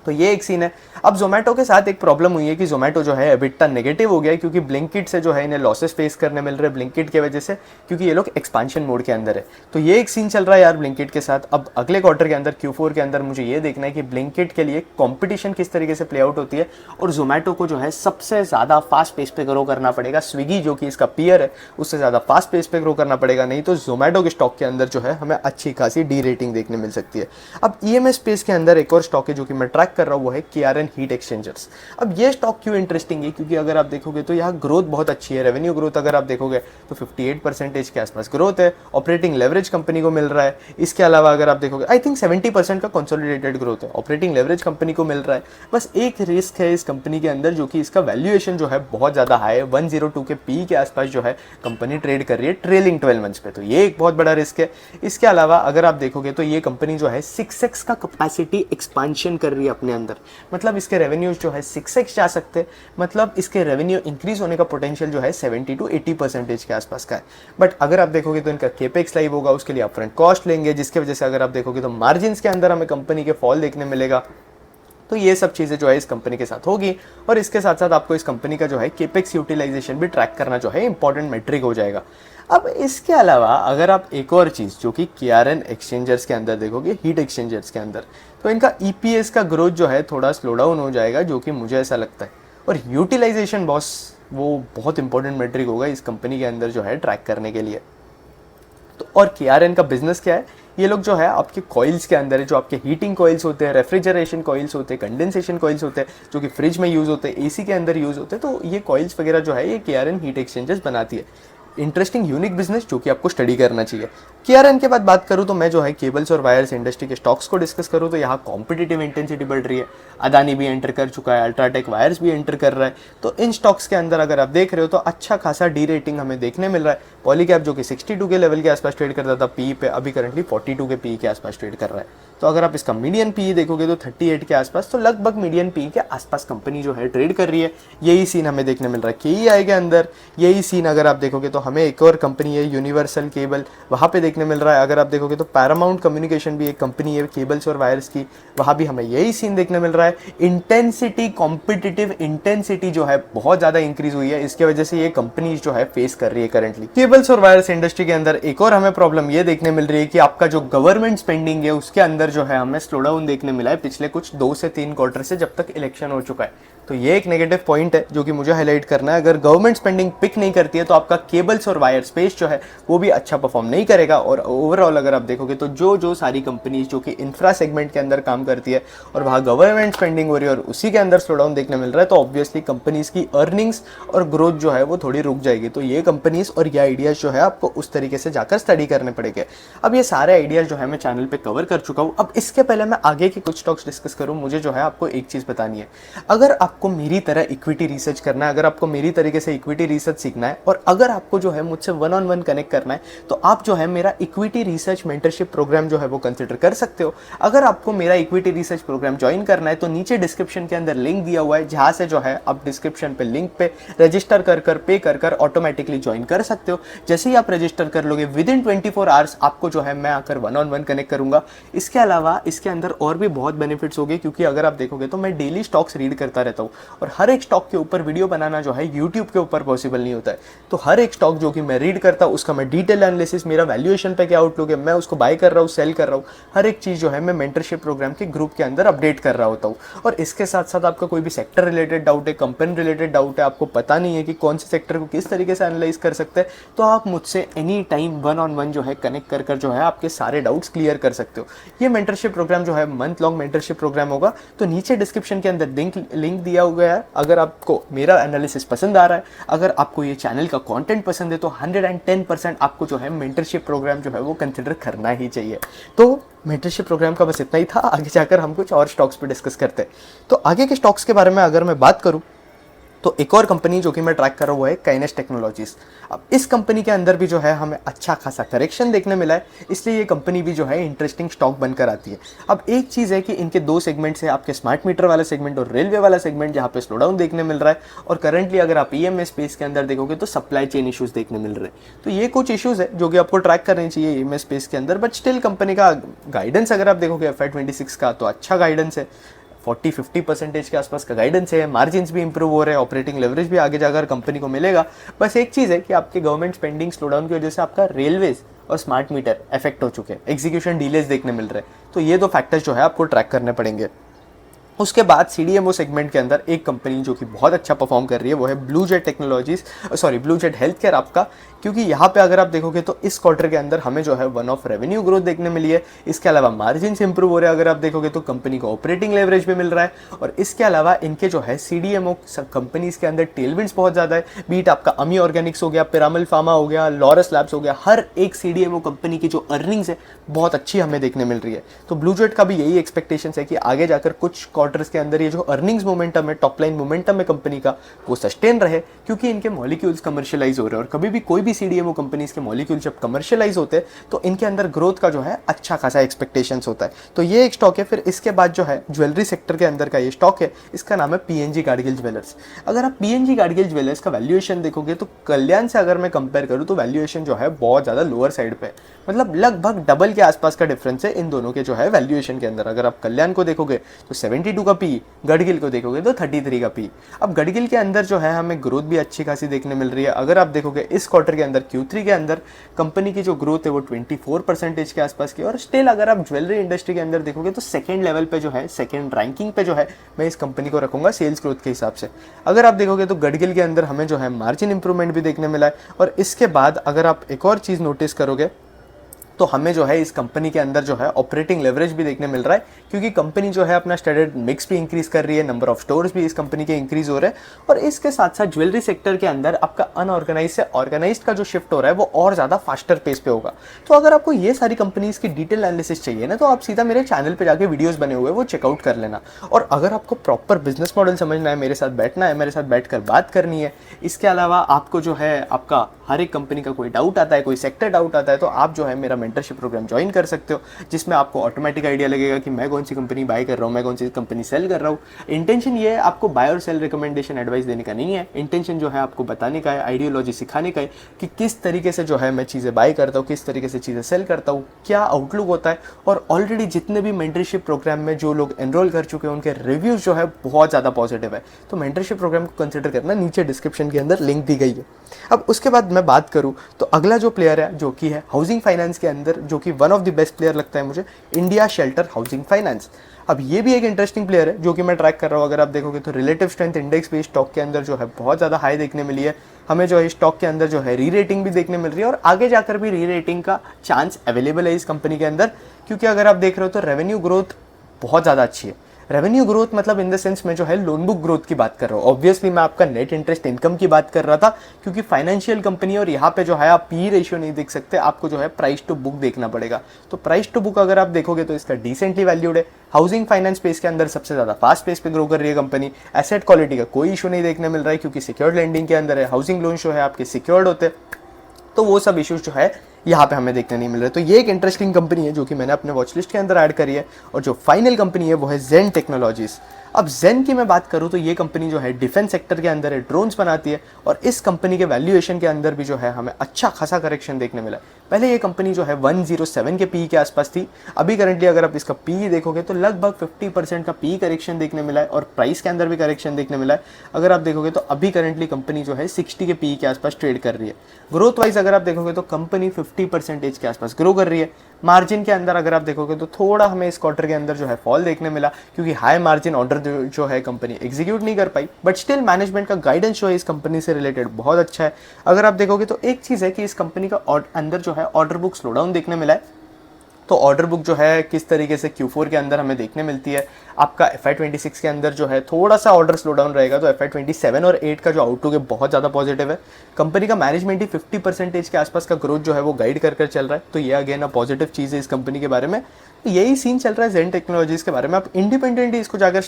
तो ये एक सीन है। अब जोमेटो के साथ एक प्रॉब्लम हुई है कि जोमेटो जो है एबिटा नेगेटिव हो गया है, क्योंकि ब्लिंकिट से जो है इन्हें लॉसेस फेस करने मिल रहे हैं ब्लिंकिट की वजह से, क्योंकि ये लोग एक्सपांशन मोड के अंदर है। तो ये एक सीन चल रहा है यार ब्लिंकिट के साथ। अब अगले क्वार्टर के अंदर Q4 के अंदर मुझे ये देखना है कि ब्लिंकिट के लिए कॉम्पिटिशन किस तरीके से प्ले आउट होती है, और जोमेटो को जो है सबसे ज़्यादा फास्ट पेस पे ग्रो करना पड़ेगा। स्विगी जो कि इसका पीयर है उससे ज़्यादा फास्ट पेस पे ग्रो करना पड़ेगा, नहीं तो जोमेटो के स्टॉक के अंदर जो है हमें अच्छी खासी डी रेटिंग देखने मिल सकती है। अब EMS स्पेस के अंदर एक और स्टॉक है जो कि मैं ट्रैक कर रहा हूँ, वो है KRN हीट एक्सचेंजर्स। अब ये स्टॉक क्यों इंटरेस्टिंग है, क्योंकि अगर आप देखोगे तो यहाँ ग्रोथ बहुत अच्छी है। रेवेन्यू ग्रोथ अगर आप देखोगे तो 58% के आसपास ग्रोथ है, ऑपरेटिंग लेवरेज कंपनी को मिल रहा है। इसके अलावा अगर आप देखोगे आई थिंक 70% का कंसोलिडेटेड ग्रोथ है, ऑपरेटिंग लेवरेज कंपनी को मिल रहा है। बस एक रिस्क है इस कंपनी के अंदर, जो कि इसका वैल्यूएशन जो है बहुत ज़्यादा हाई है, 102 के पी के आसपास जो है कंपनी ट्रेड कर रही है ट्रेलिंग 12 मंथ्स पे, तो ये एक बहुत बड़ा रिस्क है। इसके अलावा अगर आप देखोगे तो ये कंपनी जो है 6x का कैपेसिटी एक्सपांशन कर रही है अपने अंदर, मतलब इसके रेवेन्यूज जो है 6x जा सकते हैं, मतलब इसके रेवेन्यू इंक्रीज होने का पोटेंशियल जो है 70 to 80% के आसपास का है। बट अगर आप देखोगे तो इनका केपेक्स लाइव होगा, उसके लिए अपफ्रंट कॉस्ट लेंगे, जिसकी वजह से अगर आप देखोगे तो मार्जिन्स के अंदर हमें कंपनी के फॉल देखने मिलेगा। तो ये सब चीज़ें जो है इस कंपनी के साथ होगी, और इसके साथ साथ आपको इस कंपनी का जो है केपेक्स यूटिलाइजेशन भी ट्रैक करना जो है इंपॉर्टेंट मेट्रिक हो जाएगा। अब इसके अलावा अगर आप एक और चीज़ जो कि KRN एक्सचेंजर्स के अंदर देखोगे, हीट एक्सचेंजर्स के अंदर, तो इनका EPS का ग्रोथ जो है थोड़ा स्लो डाउन हो जाएगा, जो कि मुझे ऐसा लगता है। और यूटिलाइजेशन बॉस वो बहुत इंपॉर्टेंट मेट्रिक होगा इस कंपनी के अंदर जो है ट्रैक करने के लिए। तो और KRN का बिजनेस क्या है, ये लोग जो है आपके कॉइल्स के अंदर है, जो आपके हीटिंग कॉइल्स होते हैं, रेफ्रिजरेशन कॉइल्स होते हैं, कंडेंसेशन कॉइल्स होते हैं, जो कि फ्रिज में यूज़ होते हैं, AC के अंदर यूज़ होते हैं, तो ये कॉइल्स वगैरह जो है ये KRN हीट एक्सचेंजर्स बनाती है। इंटरेस्टिंग यूनिक बिजनेस जो कि आपको स्टडी करना चाहिए। KRN के बाद बात करूँ तो मैं जो है केबल्स और वायर्स इंडस्ट्री के स्टॉक्स को डिस्कस करूँ तो यहाँ कॉम्पिटिटिव इंटेंसिटी बढ़ रही है। अदानी भी एंटर कर चुका है, अल्ट्राटेक वायर्स भी एंटर कर रहा है। तो इन स्टॉक्स के अंदर अगर आप देख रहे हो तो अच्छा खासा डी रेटिंग हमें देखने मिल रहा है। पॉलीकैब जो कि 62 के लेवल के आसपास ट्रेड करता था पी पे, अभी करंटली 42 के पी के आसपास ट्रेड कर रहा है। तो अगर आप इसका मीडियन पी देखोगे तो 38 के आसपास, तो लगभग मीडियन पी के आसपास कंपनी जो है ट्रेड कर रही है। यही सीन हमें देखने मिल रहा है KEI के अंदर। यही सीन अगर आप देखोगे तो हमें एक और कंपनी है यूनिवर्सल केबल, वहाँ पे देखने मिल रहा है। अगर आप देखोगे तो पैरामाउंट कम्युनिकेशन भी एक कंपनी है केबल्स और वायर्स की, वहाँ भी हमें यही सीन देखने मिल रहा है। इंटेंसिटी, कॉम्पिटिटिव इंटेंसिटी जो है बहुत ज़्यादा इंक्रीज हुई है, इसके वजह से ये कंपनी जो है फेस कर रही है करंटली। केबल्स और वायर्स इंडस्ट्री के अंदर एक और हमें प्रॉब्लम ये देखने मिल रही है कि आपका जो गवर्नमेंट स्पेंडिंग है उसके अंदर जो है हमें स्लो डाउन देखने मिला है पिछले कुछ 2 से 3 क्वार्टर से, जब तक इलेक्शन हो चुका है। तो ये एक नेगेटिव पॉइंट है जो कि मुझे हाईलाइट करना है। अगर गवर्नमेंट स्पेंडिंग पिक नहीं करती है तो आपका केबल्स और वायर स्पेस जो है वो भी अच्छा परफॉर्म नहीं करेगा। और ओवरऑल अगर आप देखोगे तो जो सारी कंपनीज जो कि इंफ्रा सेगमेंट के अंदर काम करती है और वहाँ गवर्नमेंट स्पेंडिंग हो रही है और उसी के अंदर स्लो डाउन देखने मिल रहा है, तो ऑब्वियसली कंपनीज की अर्निंग्स और ग्रोथ जो है वो थोड़ी रुक जाएगी। तो ये कंपनीज और ये आइडियाज जो है आपको उस तरीके से जाकर स्टडी करने पड़ेंगे। अब ये सारे आइडियाज जो है मैं चैनल पे कवर कर चुका हूँ। अब इसके पहले मैं आगे के कुछ स्टॉक्स डिस्कस करूँ, मुझे जो है आपको एक चीज़ बतानी है। अगर आपको मेरी तरह इक्विटी रिसर्च करना है, अगर आपको मेरी तरीके से इक्विटी रिसर्च सीखना है और अगर आपको जो है मुझसे 1-on-1 कनेक्ट करना है, तो आप जो है मेरा इक्विटी रिसर्च मेंटरशिप प्रोग्राम जो है वो कंसिडर कर सकते हो। अगर आपको मेरा इक्विटी रिसर्च प्रोग्राम ज्वाइन करना है तो नीचे डिस्क्रिप्शन के अंदर लिंक दिया हुआ है, जहां से जो है आप डिस्क्रिप्शन पे लिंक पे रजिस्टर कर पे कर ऑटोमेटिकली ज्वाइन कर सकते हो। जैसे ही आप रजिस्टर कर लोगे विद इन 24 आवर्स आपको जो है मैं आकर 1-on-1 कनेक्ट करूंगा। इसके अलावा इसके अंदर और भी बहुत बेनिफिट्स हो गए, क्योंकि अगर आप देखोगे तो मैं डेली स्टॉक्स रीड करता रहता हूँ और हर एक स्टॉक के ऊपर वीडियो बनाना जो है यूट्यूब के ऊपर पॉसिबल नहीं होता है। तो हर एक स्टॉक जो कि मैं रीड करता हूँ उसका मैं डिटेल एनालिसिस, मेरा वैल्यूएशन पे क्या आउटलुक है, मैं उसको बाय कर रहा हूँ, सेल कर रहा हूँ, हर एक चीज़ जो है मैं मेंटरशिप प्रोग्राम के ग्रुप के अंदर अपडेट कर रहा होता हूँ। और इसके साथ साथ आपका कोई भी सेक्टर रिलेटेड डाउट है, कंपनी रिलेटेड डाउट है, आपको पता नहीं है कि कौन से सेक्टर को किस तरीके से एनालाइज कर सकते हैं, तो आप मुझसे एनी टाइम 1-on-1 जो है कनेक्ट कर जो है आपके सारे डाउट्स क्लियर कर सकते हो। ये मेंटरशिप प्रोग्राम जो है मंथ लॉन्ग मेंटरशिप प्रोग्राम होगा, तो नीचे डिस्क्रिप्शन के अंदर लिंक दिया हुआ है। अगर आपको मेरा एनालिसिस पसंद आ रहा है, अगर आपको ये चैनल का कंटेंट पसंद है, तो 110% आपको जो है मेंटरशिप प्रोग्राम जो है वो कंसिडर करना ही चाहिए। तो मेंटरशिप प्रोग्राम का बस इतना ही था, आगे जाकर हम कुछ और स्टॉक्स पे डिस्कस करते हैं। तो आगे के स्टॉक्स के बारे में अगर मैं बात करूं, तो एक और कंपनी जो कि मैं ट्रैक कर रहा हूँ वो है काइनेस टेक्नोलॉजीज। अब इस कंपनी के अंदर भी जो है हमें अच्छा खासा करेक्शन देखने मिला है, इसलिए ये कंपनी भी जो है इंटरेस्टिंग स्टॉक बनकर आती है। अब एक चीज़ है कि इनके दो सेगमेंट्स है, आपके स्मार्ट मीटर वाला सेगमेंट और रेलवे वाला सेगमेंट, जहाँ पे स्लो डाउन देखने मिल रहा है। और करंटली अगर आप ईएमएस स्पेस के अंदर देखोगे तो सप्लाई चेन इशूज देखने मिल रहे हैं। तो ये कुछ इशूज है जो कि आपको ट्रैक करने चाहिए ईएमएस स्पेस के अंदर, बट स्टिल कंपनी का गाइडेंस अगर आप देखोगे FY26 का तो अच्छा गाइडेंस है, 40-50% के आसपास का गाइडेंस है। मार्जिन्स भी इंप्रूव हो रहे हैं, ऑपरेटिंग लेवरेज भी आगे जाकर कंपनी को मिलेगा। बस एक चीज़ है कि आपके गवर्नमेंट स्पेंडिंग स्लोडाउन की वजह से आपका रेलवेज और स्मार्ट मीटर इफेक्ट हो चुके हैं, एग्जीक्यूशन डिलेज देखने मिल रहे हैं। तो ये दो फैक्टर्स जो है आपको ट्रैक करने पड़ेंगे। उसके बाद सीडीएमओ सेगमेंट के अंदर एक कंपनी जो कि बहुत अच्छा परफॉर्म कर रही है वो है ब्लू जेट हेल्थ केयर आपका, क्योंकि यहाँ पे अगर आप देखोगे तो इस क्वार्टर के अंदर हमें जो है वन ऑफ रेवेन्यू ग्रोथ देखने मिली है। इसके अलावा मार्जिन इंप्रूव हो रहे हैं, अगर आप देखोगे तो कंपनी को ऑपरेटिंग लेवरेज भी मिल रहा है। और इसके अलावा इनके जो है सीडीएमओ कंपनीज के अंदर टेलविंड्स बहुत ज़्यादा है, बीट आपका अमी ऑर्गेनिक्स हो गया, पिरामल फार्मा हो गया, लॉरस लैब्स हो गया, हर एक सीडीएमओ कंपनी की जो अर्निंग्स है बहुत अच्छी हमें देखने मिल रही है। तो ब्लू जेट का भी यही एक्सपेक्टेशन है कि आगे जाकर कुछ क्वार्टर्स के अंदर ये जो अर्निंग्स मोमेंटम है, टॉप लाइन मोमेंटम है कंपनी का, वो सस्टेन रहे, क्योंकि इनके मॉलिक्यूल्स कमर्शियलाइज हो रहे हैं। और कभी भी कोई भी सीडीएमओ कंपनीज के मॉलिक्यूल जब कमर्शियलाइज होते हैं तो इनके अंदर ग्रोथ का जो है अच्छा खासा एक्सपेक्टेशंस होता है। तो ये एक स्टॉक है। फिर इसके बाद जो है ज्वेलरी सेक्टर के अंदर का ये स्टॉक है, इसका नाम है पीएनजी गाडगिल ज्वेलर्स। अगर आप पीएनजी गाडगिल ज्वेलर्स का वैल्यूएशन देखोगे तो कल्याण से अगर मैं कंपेयर करूँ तो वैल्यूएशन जो है बहुत ज़्यादा लोअर साइड पे, मतलब लगभग डबल के आसपास का डिफरेंस है इन दोनों के जो है वैल्यूएशन के अंदर। अगर आप कल्याण को देखोगे तो 72 का पी, गडगिल को देखोगे तो 33 का पी। अब गडगिल के अंदर जो है हमें ग्रोथ भी अच्छी खासी देखने मिल रही है। अगर आप देखोगे इस क्वार्टर के अंदर Q3 के अंदर कंपनी की जो ग्रोथ है वो 24% के आसपास की। और स्टिल अगर आप ज्वेलरी इंडस्ट्री के अंदर देखोगे तो सेकंड लेवल पे जो है, सेकंड रैंकिंग पे जो है मैं इस कंपनी को रखूंगा सेल्स ग्रोथ के हिसाब से। अगर आप देखोगे तो गडगिल के अंदर हमें जो है मार्जिन इंप्रूवमेंट भी देखने मिला है। और इसके बाद अगर आप एक और चीज़ नोटिस करोगे तो हमें जो है इस कंपनी के अंदर जो है ऑपरेटिंग लेवरेज भी देखने मिल रहा है, क्योंकि कंपनी जो है अपना स्टैंडर्ड मिक्स भी इंक्रीज कर रही है, नंबर ऑफ स्टोर्स भी इस कंपनी के इंक्रीज हो रहे हैं। और इसके साथ साथ ज्वेलरी सेक्टर के अंदर आपका अनऑर्गेनाइज से ऑर्गेनाइज्ड का जो शिफ्ट हो रहा है वो और ज़्यादा फास्टर पेस पे होगा। तो अगर आपको ये सारी कंपनीज की डिटेल एनालिसिस चाहिए ना, तो आप सीधा मेरे चैनल पर जाकर वीडियोज़ बने हुए वो चेकआउट कर लेना। और अगर आपको प्रॉपर बिजनेस मॉडल समझना है, मेरे साथ बैठना है, मेरे साथ बैठकर बात करनी है, इसके अलावा आपको जो है आपका हर एक कंपनी का कोई डाउट आता है, कोई सेक्टर डाउट आता है, तो आप जो है मेरा मेंटरशिप प्रोग्राम ज्वाइन कर सकते हो, जिसमें आपको ऑटोमेटिक आइडिया लगेगा कि मैं कौन सी कंपनी बाय कर रहा हूँ, मैं कौन सी कंपनी सेल कर रहा हूँ। इंटेंशन ये है आपको बाय और सेल रिकमेंडेशन एडवाइस देने का नहीं है, इंटेंशन जो है आपको बताने का है, आइडियोलॉजी सिखाने का है कि किस तरीके से जो है मैं चीज़ें बाय करता हूँ, किस तरीके से चीज़ें सेल करता हूँ, क्या आउटलुक होता है। और ऑलरेडी जितने भी मेंटरशिप प्रोग्राम में जो लोग एनरोल कर चुके हैं उनके रिव्यूज़ जो है बहुत ज़्यादा पॉजिटिव है। तो मेंटरशिप प्रोग्राम को कंसिडर करना, नीचे डिस्क्रिप्शन के अंदर लिंक दी गई है। अब उसके बाद मैं बात करूँ तो अगला जो प्लेयर है जो कि है हाउसिंग फाइनेंस के अंदर, जो कि one of the best player लगता है मुझे, इंडिया शेल्टर हाउसिंग फाइनेंस। अब ये भी एक इंटरेस्टिंग प्लेयर है जो कि मैं ट्रैक कर रहा हूँ। अगर आप देखोगे तो रिलेटिव स्ट्रेंथ इंडेक्स पे स्टॉक के अंदर जो है बहुत ज़्यादा हाई देखने मिली है। हमें जो है स्टॉक के अंदर जो है री रेटिंग भी देखने मिल रही है, और आगे जाकर भी री रेटिंग का चांस अवेलेबल है इस कंपनी के अंदर, क्योंकि अगर आप देख रहे हो तो रेवेन्यू ग्रोथ बहुत ज़्यादा अच्छी है। रेवेन्यू ग्रोथ मतलब इन द सेंस मैं जो है लोन बुक ग्रोथ की बात कर रहा हूँ। ऑब्वियसली मैं आपका नेट इंटरेस्ट इनकम की बात कर रहा था, क्योंकि फाइनेंशियल कंपनी और यहाँ पे जो है आप पी रेशियो नहीं देख सकते, आपको जो है प्राइस टू बुक देखना पड़ेगा। तो प्राइस टू बुक अगर आप देखोगे तो इसका डिसेंटली वैल्यूड है। हाउसिंग फाइनेंस स्पेस के अंदर सबसे ज़्यादा फास्ट पेस पे ग्रो कर रही है कंपनी। एसेट क्वालिटी का कोई इशू नहीं देखने मिल रहा है, क्योंकि सिक्योर्ड लेंडिंग के अंदर है, हाउसिंग लोन जो है आपके सिक्योर्ड होते हैं, तो वो सब इश्यूज जो है यहाँ पे हमें देखने नहीं मिल रहे। तो ये एक इंटरेस्टिंग कंपनी है जो कि मैंने अपने वॉच लिस्ट के अंदर ऐड करी है। और जो फाइनल कंपनी है वो है जेन टेक्नोलॉजीज। अब जेन की मैं बात करूँ तो ये कंपनी जो है डिफेंस सेक्टर के अंदर है, ड्रोन्स बनाती है, और इस कंपनी के वैल्यूएशन के अंदर भी जो है हमें अच्छा खासा करेक्शन देखने मिला है। पहले ये कंपनी जो है 107 के पी के आसपास थी, अभी करंटली अगर आप इसका पी देखोगे तो लगभग 50% का पी करेक्शन देखने मिला है, और प्राइस के अंदर भी करेक्शन देखने मिला है। अगर आप देखोगे तो अभी करंटली कंपनी जो है 60 के पी के आसपास ट्रेड कर रही है। ग्रोथ वाइज अगर आप देखोगे तो कंपनी 50% के आसपास ग्रो कर रही है। मार्जिन के अंदर अगर आप देखोगे तो थोड़ा हमें इस क्वार्टर के अंदर जो है फॉल देखने मिला, क्योंकि हाई मार्जिन ऑर्डर जो है कंपनी एग्जीक्यूट नहीं कर पाई, बट स्टिल मैनेजमेंट का गाइडेंस जो है इस कंपनी से रिलेटेड बहुत अच्छा है। अगर आप देखोगे तो एक चीज़ है कि इस कंपनी का अंदर जो है ऑर्डर बुक स्लो डाउन देखने मिला है। तो ऑर्डर बुक जो है किस तरीके से Q4 के अंदर हमें देखने मिलती है, आपका FY26 के अंदर जो है थोड़ा सा ऑर्डर स्लो डाउन रहेगा, तो FY27 और 8 का जो आउटलुक है बहुत ज़्यादा पॉजिटिव है। कंपनी का मैनेजमेंट ही 50% के आसपास का ग्रोथ जो है वो गाइड कर चल रहा है, तो ये अगेन पॉजिटिव चीज़ है इस कंपनी के बारे में। तो यही सीन चल रहा है जेन टेक्नोलॉजीज़ के बारे में। आप इंडिपेंडेंटली इसको जाकर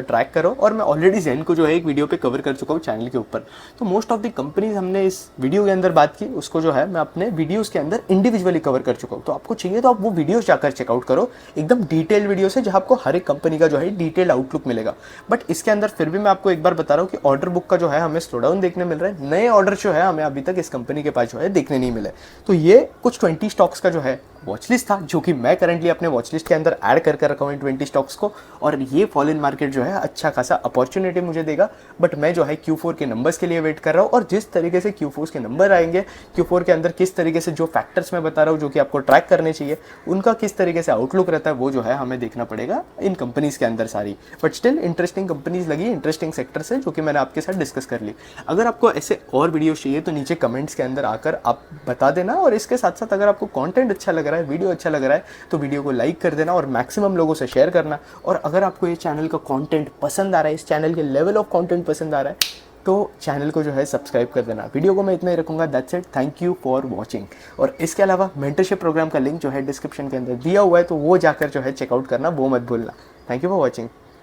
ट्रैक करो, और मैं ऑलरेडी जेन को जो है एक वीडियो पे कवर कर चुका हूँ चैनल के ऊपर। तो मोस्ट ऑफ द कंपनीज हमने इस वीडियो के अंदर बात की, उसको जो है मैं अपने वीडियोस के अंदर इंडिविजुअली कवर कर चुका हूँ। तो आपको चाहिए तो आप वो वीडियोस जाकर चेकआउट करो, एकदम डिटेल्ड वीडियोस है जहाँ आपको हर एक कंपनी का जो है डिटेल्ड आउटलुक मिलेगा। बट इसके अंदर फिर भी मैं आपको एक बार बता रहा हूँ कि ऑर्डर बुक का जो है हमें स्लो डाउन देखने मिल रहा है, नए ऑर्डर जो है हमें अभी तक इस कंपनी के पास जो है देखने नहीं मिले। तो ये कुछ 20 स्टॉक्स का जो है वॉचलिस्ट था, जो कि मैं करंटली अपने वॉचलिस्ट के अंदर ऐड कर रखा हूँ इन 20 स्टॉक्स को, और ये फॉल इन मार्केट जो है अच्छा खासा अपॉर्चुनिटी मुझे देगा। बट मैं जो है Q4 के नंबर्स के लिए वेट कर रहा हूँ, और जिस तरीके से Q4 के नंबर आएंगे, Q4 के अंदर किस तरीके से जो फैक्टर्स मैं बता रहा हूँ जो कि आपको ट्रैक करने चाहिए, उनका किस तरीके से आउटलुक रहता है, वो जो है हमें देखना पड़ेगा इन कंपनीज के अंदर सारी। बट स्टिल इंटरेस्टिंग कंपनीज लगी, इंटरेस्टिंग सेक्टर से, जो कि मैंने आपके साथ डिस्कस कर ली। अगर आपको ऐसे और वीडियो चाहिए तो नीचे कमेंट्स के अंदर आकर आप बता देना, और इसके साथ साथ अगर आपको कंटेंट अच्छा लग रहा है, वीडियो अच्छा लग रहा है, तो वीडियो को लाइक कर देना और मैक्सिमम लोगों से शेयर करना। और अगर आपको ये चैनल का कंटेंट पसंद आ रहा है, इस चैनल के लेवल ऑफ कंटेंट पसंद आ रहा है, तो चैनल को जो है सब्सक्राइब कर देना। वीडियो को मैं इतना ही रखूंगा, that's it, thank you for watching. और इसके अलावा मेंटरशिप प्रोग्राम का लिंक जो है डिस्क्रिप्शन के अंदर दिया हुआ है, तो वो जाकर जो है चेकआउट करना वो मत भूलना। Thank you for watching.